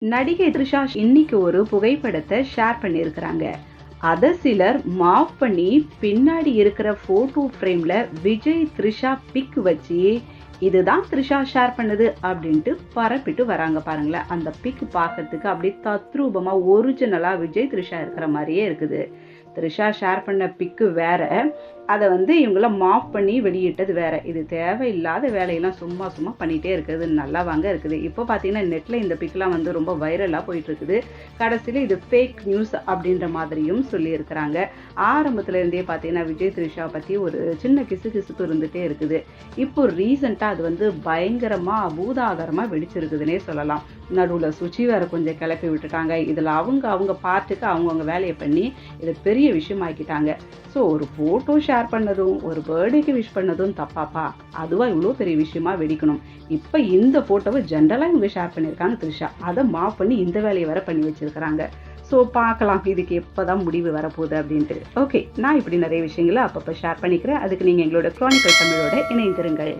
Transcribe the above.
நடிகை த்ரிஷா இன்னைக்கு ஒரு புகைப்படத்தை ஷேர் பண்ணியிருக்கிறாங்க. அத சிலர் மாஃப் பண்ணி பின்னாடி இருக்கிற போட்டோ ஃப்ரேம்ல விஜய் த்ரிஷா பிக் வச்சு இதுதான் த்ரிஷா ஷேர் பண்ணது அப்படின்ட்டு பரப்பிட்டு வராங்க பாருங்களேன். அந்த பிக் பார்க்கறதுக்கு அப்படியே தத்ரூபமா ஒரிஜினலா விஜய் த்ரிஷா இருக்கிற மாதிரியே இருக்குது. த்ரிஷா ஷேர் பண்ண பிக்கு வேற, அதை இவங்கள மாஃப் பண்ணி வெளியிட்டது வேற. இது தேவையில்லாத வேலையெல்லாம் சும்மா சும்மா பண்ணிகிட்டே இருக்கிறது நல்லா வாங்க இருக்குது. இப்போ பார்த்தீங்கன்னா நெட்டில் இந்த பிக்லாம் ரொம்ப வைரலாக போயிட்டு இருக்குது. கடைசியில் இது ஃபேக் நியூஸ் அப்படின்ற மாதிரியும் சொல்லியிருக்கிறாங்க. ஆரம்பத்துல இருந்தே பார்த்தீங்கன்னா விஜய் த்ரிஷா பற்றி ஒரு சின்ன கிசுகிசுப்பு இருந்துகிட்டே இருக்குது. இப்போ ரீசெண்டாக அது பயங்கரமாக பூதாகரமாக வெடிச்சிருக்குதுன்னே சொல்லலாம். நடுவில் சுச்சி வேற கொஞ்சம் கிளப்பி விட்டுட்டாங்க. இதில் அவங்க பார்ட்டுக்கு அவங்கவுங்க வேலையை பண்ணி இதை பெரிய விஷயம் ஆக்கிட்டாங்க. ஸோ ஒரு ஃபோட்டோ ஷேர் பண்ணதும் ஒரு பர்த்டேக்கு விஷ் பண்ணதும் தப்பாப்பா? அதுவாக இவ்வளோ பெரிய விஷயமா வெடிக்கணும்? இப்போ இந்த ஃபோட்டோவை ஜென்ரலாக இவங்க ஷேர் பண்ணியிருக்காங்க த்ரிஷா. அதை மாஃப் பண்ணி இந்த வேலையை வேற பண்ணி வச்சிருக்கிறாங்க. ஸோ பார்க்கலாம் இதுக்கு எப்போ தான் முடிவு வரப்போகுது அப்படின்ட்டு. ஓகே, நான் இப்படி நிறைய விஷயங்களை அப்பப்போ ஷேர் பண்ணிக்கிறேன். அதுக்கு நீங்கள் எங்களோட க்ரானிக்கல் தமிழோட இணைந்திருங்கள்.